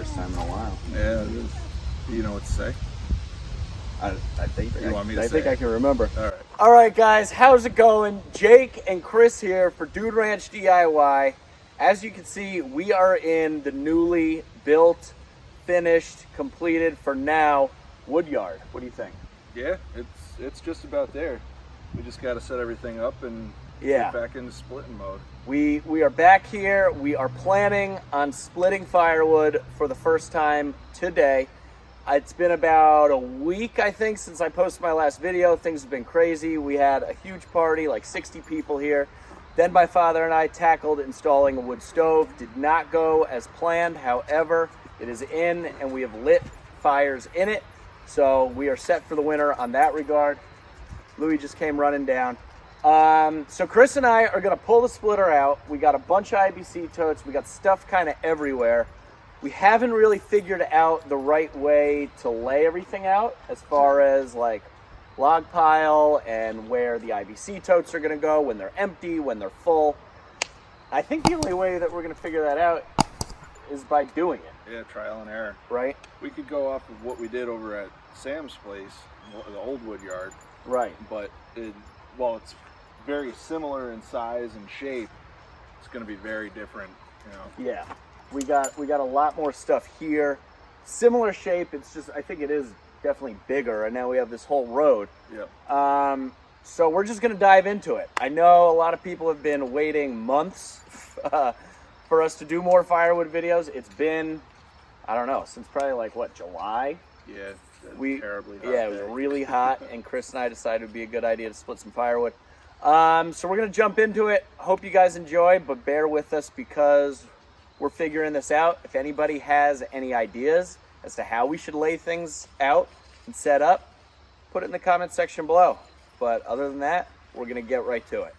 first time in a while. Yeah, it is. You know what to say? I think You want me to I say think it? I can remember. All right. All right, guys, how's it going? Jake and Chris here for Dude Ranch DIY. As you can see, we are in the newly built, finished, completed for now woodyard. What do you think? Yeah, it's just about there. We just got to set everything up and Yeah. get back into splitting mode. We are back here. We are planning on splitting firewood for the first time today. It's been about a week, I think, since I posted my last video. Things have been crazy. We had a huge party, like 60 people here. Then my father and I tackled installing a wood stove. Did not go as planned. However, it is in and we have lit fires in it. So we are set for the winter on that regard. Louis just came running down. So Chris and I are gonna pull the splitter out. We got a bunch of IBC totes. We got stuff kind of everywhere. We haven't really figured out the right way to lay everything out as far as like log pile and where the IBC totes are gonna go, when they're empty, when they're full. I think the only way that we're gonna figure that out is by doing it. Yeah, trial and error. Right? We could go off of what we did over at Sam's place, the old wood yard. Right. But while it's very similar in size and shape, it's going to be very different, you know. Yeah. We got a lot more stuff here. Similar shape, it's just, I think it is definitely bigger, and now we have this whole road. Yeah. So we're just gonna dive into it. I know a lot of people have been waiting months for us to do more firewood videos. It's been, I don't know, since probably like what, July? Yeah, terribly hot. Yeah, it was really hot, and Chris and I decided it would be a good idea to split some firewood. So we're gonna jump into it. Hope you guys enjoy, but bear with us because we're figuring this out. If anybody has any ideas as to how we should lay things out and set up, put it in the comment section below. But other than that, we're gonna get right to it.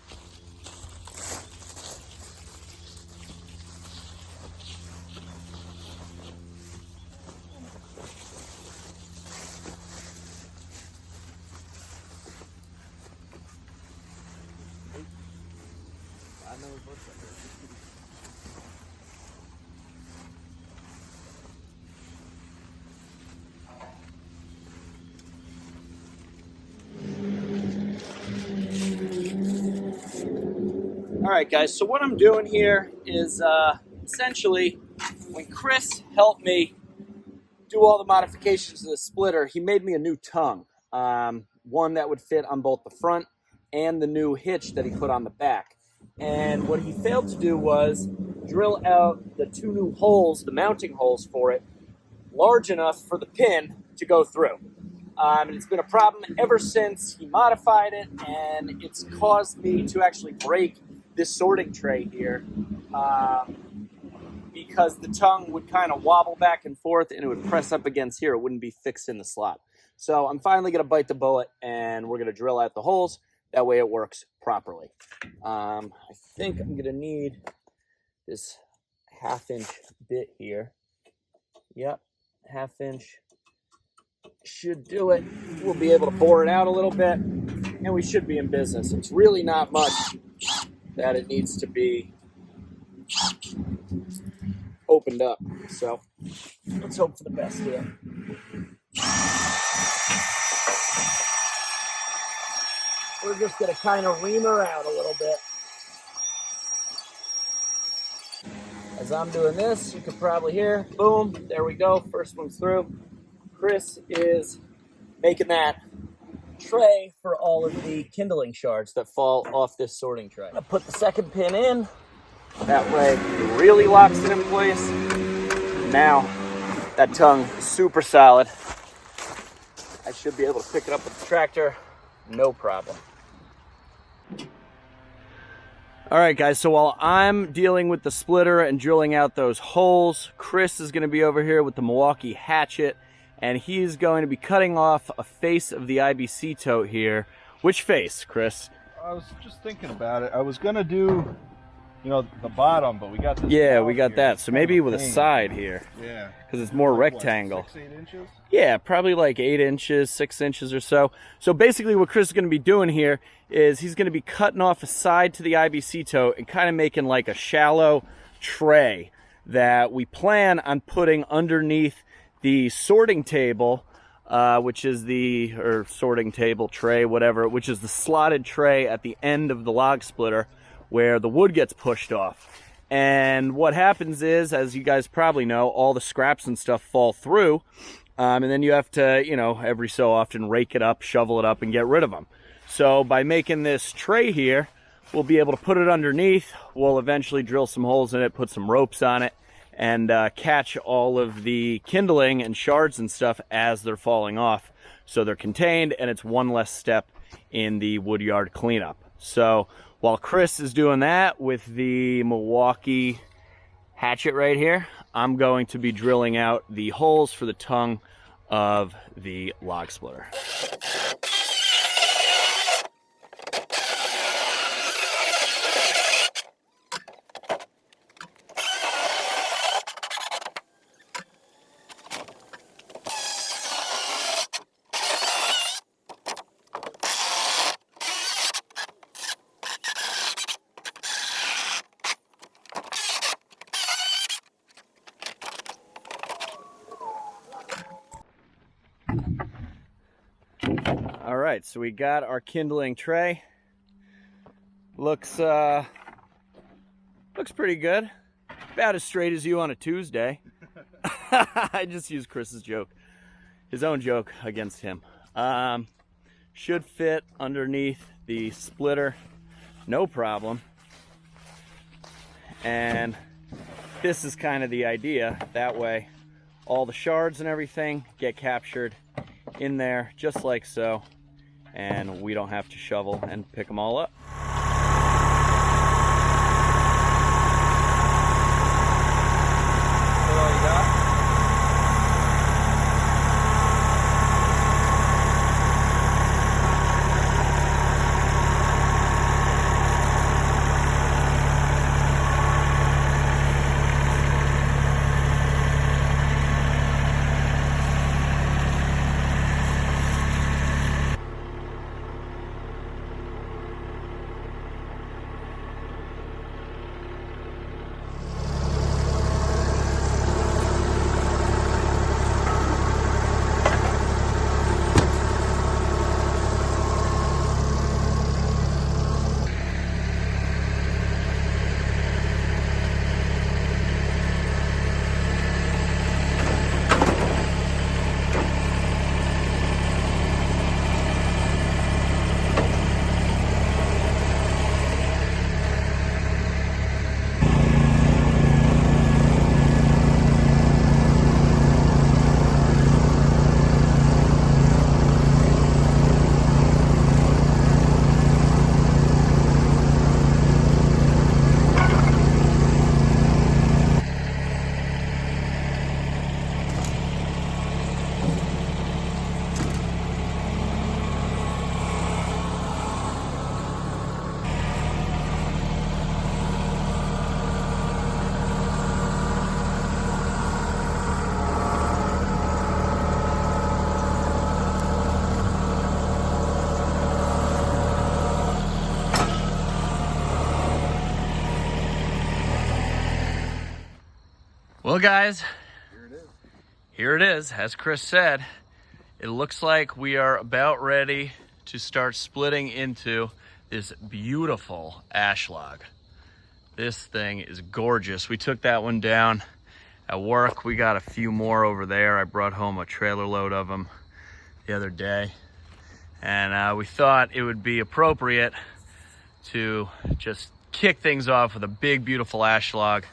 All right, guys, so what I'm doing here is essentially when Chris helped me do all the modifications to the splitter, he made me a new tongue, one that would fit on both the front and the new hitch that he put on the back. And what he failed to do was drill out the two new holes, the mounting holes for it, large enough for the pin to go through. And it's been a problem ever since he modified it, and it's caused me to actually break this sorting tray here because the tongue would kind of wobble back and forth and it would press up against here. It wouldn't be fixed in the slot. So I'm finally going to bite the bullet and we're going to drill out the holes. That way it works properly. I think I'm going to need this 1/2 inch bit here. Yep, 1/2 inch should do it. We'll be able to bore it out a little bit and we should be in business. It's really not much that it needs to be opened up. So let's hope for the best here. We're just gonna kind of ream her out a little bit. As I'm doing this, you can probably hear, boom, there we go, first one's through. Chris is making that tray for all of the kindling shards that fall off this sorting tray. I'm gonna put the second pin in. That way it really locks it in place. Now that tongue is super solid. I should be able to pick it up with the tractor, no problem. All right, guys, so while I'm dealing with the splitter and drilling out those holes, Chris is gonna be over here with the Milwaukee Hatchet, and he's going to be cutting off a face of the IBC tote here. Which face, Chris? I was just thinking about it. I was going to do, you know, the bottom, but we got this. Yeah, we got here. that. So maybe with a side here. Yeah. Because it's more Like rectangle. What, 6-8 inches? Yeah, probably like 8 inches, 6 inches or so. So basically what Chris is going to be doing here is he's going to be cutting off a side to the IBC tote and kind of making like a shallow tray that we plan on putting underneath the sorting table, which is or sorting table tray, whatever, which is the slotted tray at the end of the log splitter where the wood gets pushed off. And what happens is, as you guys probably know, all the scraps and stuff fall through, and then you have to, you know, every so often rake it up, shovel it up, and get rid of them. So by making this tray here, we'll be able to put it underneath. We'll eventually drill some holes in it, put some ropes on it, and catch all of the kindling and shards and stuff as they're falling off. So they're contained, and it's one less step in the woodyard cleanup. So while Chris is doing that with the Milwaukee Hatchet right here, I'm going to be drilling out the holes for the tongue of the log splitter. All right, so we got our kindling tray. Looks pretty good. About as straight as you on a Tuesday. I just used Chris's joke, his own joke against him. Should fit underneath the splitter, no problem. And this is kind of the idea. That way, all the shards and everything get captured in there just like so, and we don't have to shovel and pick them all up. That's all you got? Well, guys, here it is. As Chris said, it looks like we are about ready to start splitting into this beautiful ash log. This thing is gorgeous. We took that one down at work. We got a few more over there. I brought home a trailer load of them the other day, and we thought it would be appropriate to just kick things off with a big, beautiful ash log.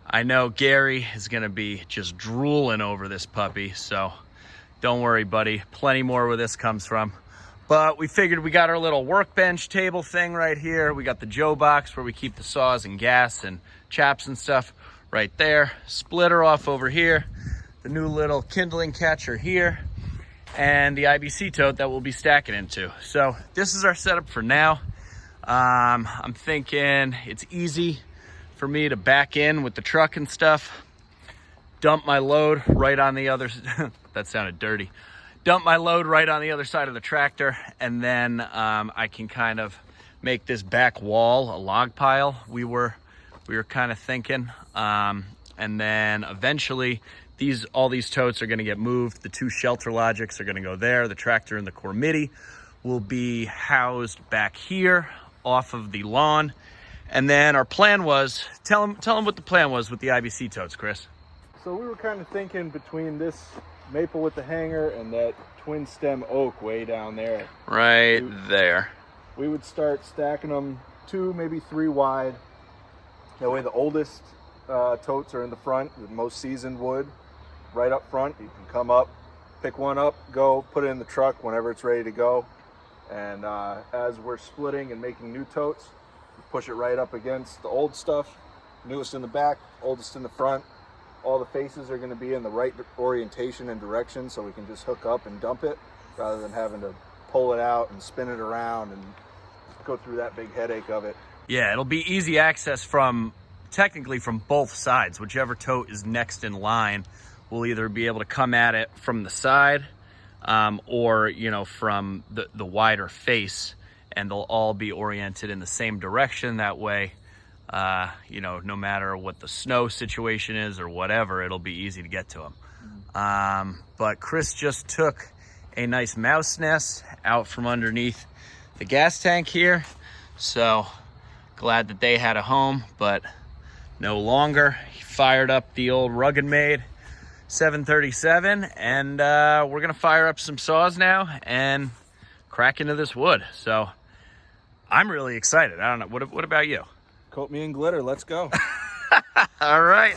I know Gary is gonna be just drooling over this puppy, so don't worry, buddy. Plenty more where this comes from. But we figured we got our little workbench table thing right here. We got the Joe box where we keep the saws and gas and chaps and stuff right there. Splitter off over here. The new little kindling catcher here. And the IBC tote that we'll be stacking into. So this is our setup for now. I'm thinking it's easy for me to back in with the truck and stuff, dump my load right on the other, that sounded dirty, dump my load right on the other side of the tractor, and then I can kind of make this back wall a log pile. We were kind of thinking, and then eventually all these totes are going to get moved. The 2 shelter logics are going to go there. The tractor and the Cormidi will be housed back here off of the lawn. And then our plan was, tell them what the plan was with the IBC totes, Chris. So we were kind of thinking between this maple with the hanger and that twin stem oak way down there. Right there. We would start stacking them 2, maybe 3 wide. That way the oldest totes are in the front, the most seasoned wood right up front. You can come up, pick one up, go, put it in the truck whenever it's ready to go. And as we're splitting and making new totes, push it right up against the old stuff, newest in the back, oldest in the front. All the faces are going to be in the right orientation and direction, so we can just hook up and dump it rather than having to pull it out and spin it around and go through that big headache of it. Yeah, it'll be easy access technically from both sides. Whichever tote is next in line will either be able to come at it from the side or, you know, from the wider face, and they'll all be oriented in the same direction. That way, you know, no matter what the snow situation is or whatever, it'll be easy to get to them. But Chris just took a nice mouse nest out from underneath the gas tank here. So glad that they had a home, but no longer. He fired up the old RuggedMade 737, and we're gonna fire up some saws now and crack into this wood. So I'm really excited. I don't know, what about you? Coat me in glitter, let's go. All right.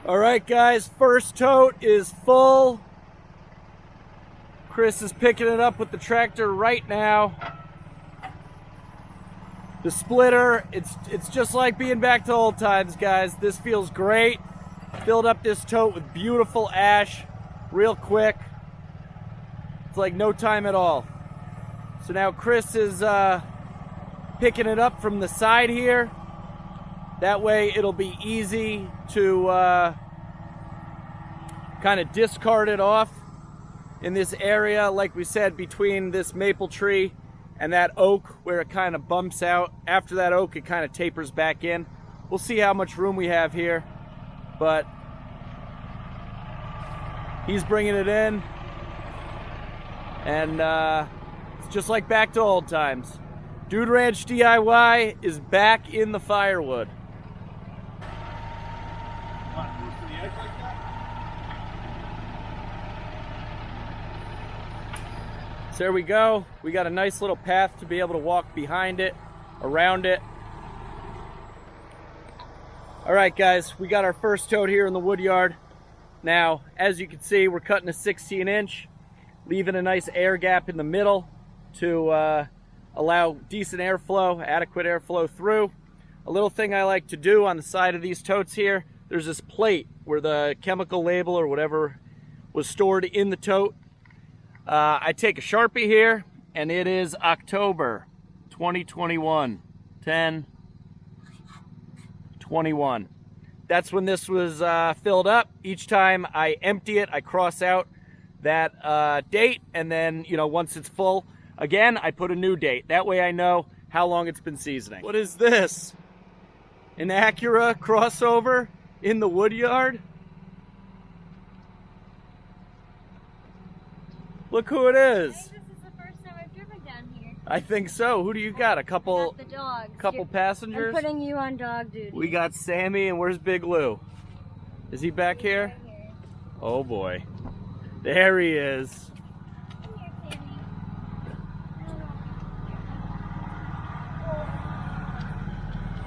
All right, guys, first tote is full. Chris is picking it up with the tractor right now. The splitter, it's just like being back to old times, guys. This feels great. Filled up this tote with beautiful ash real quick. It's like no time at all. So now Chris is picking it up from the side here. That way it'll be easy to kind of discard it off in this area, like we said, between this maple tree and that oak where it kind of bumps out. After that oak, it kind of tapers back in. We'll see how much room we have here, but he's bringing it in, and it's just like back to old times. Dude Ranch DIY is back in the firewood. So there we go. We got a nice little path to be able to walk behind it, around it. All right, guys, we got our first tote here in the wood yard. Now, as you can see, we're cutting a 16-inch, leaving a nice air gap in the middle to allow decent airflow, adequate airflow through. A little thing I like to do on the side of these totes here, there's this plate where the chemical label or whatever was stored in the tote. I take a Sharpie here, and it is October 2021, 10/21. That's when this was filled up. Each time I empty it, I cross out that date, and then, you know, once it's full, again, I put a new date. That way I know how long it's been seasoning. What is this? An Acura crossover in the wood yard? Look who it is. I think this is the first time I've driven down here. I think so. Who do you got? A couple the dogs. couple passengers? I'm putting you on dog duty. We got Sammy, and where's Big Lou? Is he back here? Right here. Oh boy. There he is. Come here, Sammy.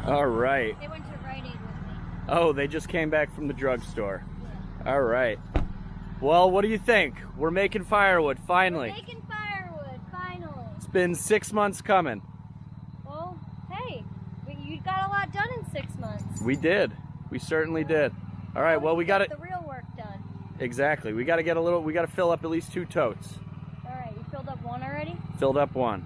All right. They went to Rite Aid with me. Oh, they just came back from the drugstore. All right. Well, what do you think? We're making firewood, finally. We're making firewood, finally. It's been 6 months coming. Well, hey, you got a lot done in 6 months. We did. We certainly did. All right, well, we got it. The real work done. Exactly. We got to get a little, we got to fill up at least 2 totes. All right, you filled up one already? Filled up 1.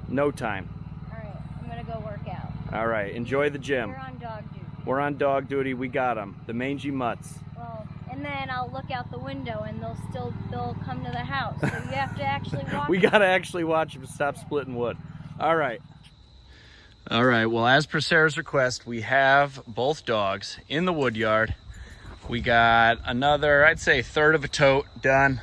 No time. All right, I'm going to go work out. All right, enjoy the gym. You're on dog duty. We're on dog duty. We got them. The mangy mutts. Well, and then I'll look out the window and they'll come to the house. So you have to actually watch. We got to actually watch them stop splitting wood. All right. All right, well, as per Sarah's request, we have both dogs in the wood yard. We got another, I'd say, third of a tote done.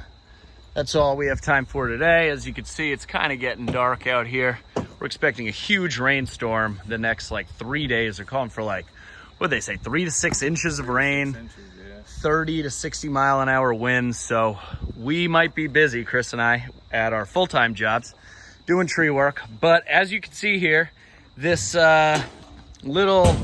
That's all we have time for today. As you can see, it's kind of getting dark out here. We're expecting a huge rainstorm the next, 3 days. They're calling for, what'd they say, 3 to 6 inches of rain, 30 to 60 mile an hour winds. So we might be busy, Chris and I, at our full-time jobs doing tree work. But as you can see here, this little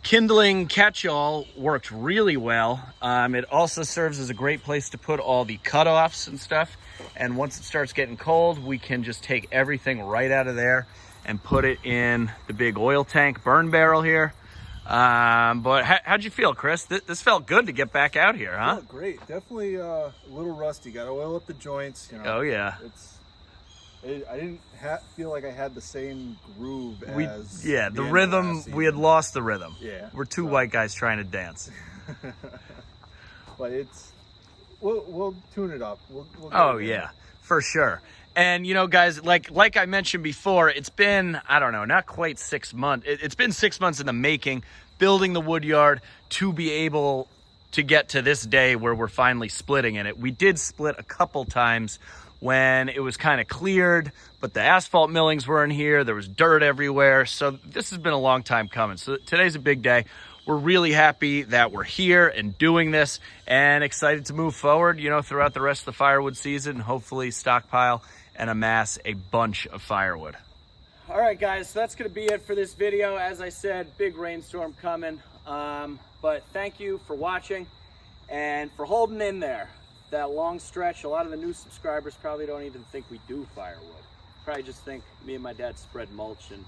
kindling catch-all worked really well. It also serves as a great place to put all the cutoffs and stuff. And once it starts getting cold, we can just take everything right out of there and put it in the big oil tank burn barrel here. But how'd you feel, Chris? This felt good to get back out here, huh? Felt great. Definitely a little rusty. Got to oil up the joints. You know, oh yeah. I didn't feel like I had the same groove as the rhythm. We had lost the rhythm. Yeah, we're two white guys trying to dance. But we'll tune it up. We'll oh yeah, for sure. And you know, guys, like I mentioned before, it's been, I don't know, not quite 6 months. It's been 6 months in the making, building the wood yard to be able to get to this day where we're finally splitting in it. We did split a couple times when it was kind of cleared, but the asphalt millings were in here. There was dirt everywhere. So this has been a long time coming. So today's a big day. We're really happy that we're here and doing this and excited to move forward, you know, throughout the rest of the firewood season, hopefully stockpile and amass a bunch of firewood. All right, guys, so that's going to be it for this video. As I said, big rainstorm coming. But thank you for watching and for holding in there. That long stretch, a lot of the new subscribers probably don't even think we do firewood. Probably just think me and my dad spread mulch and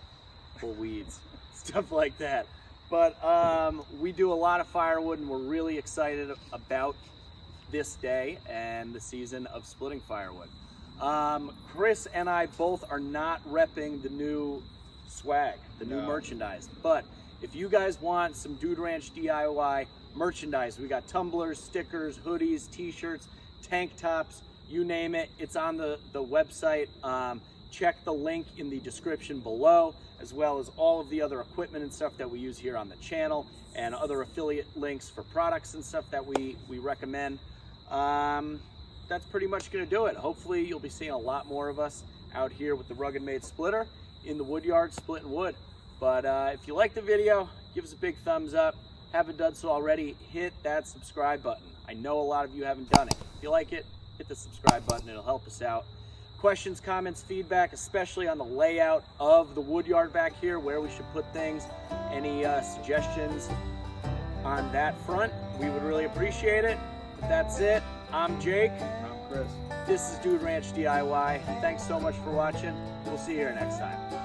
pull weeds, stuff like that. But we do a lot of firewood, and we're really excited about this day and the season of splitting firewood. Chris and I both are not repping the new swag, the new merchandise. But if you guys want some Dude Ranch DIY merchandise, we got tumblers, stickers, hoodies, t-shirts, tank tops, you name it. It's on the website. Check the link in the description below, as well as all of the other equipment and stuff that we use here on the channel, and other affiliate links for products and stuff that we recommend. That's pretty much going to do it. Hopefully you'll be seeing a lot more of us out here with the RuggedMade splitter in the wood yard splitting wood. But if you like the video, give us a big thumbs up. Haven't done so already, hit that subscribe button. I know a lot of you haven't done it. If you like it, hit the subscribe button. It'll help us out. Questions, comments, feedback, especially on the layout of the wood yard back here, where we should put things, any suggestions on that front, we would really appreciate it. But that's it. I'm Jake. I'm Chris. This is Dude Ranch DIY. Thanks so much for watching. We'll see you here next time.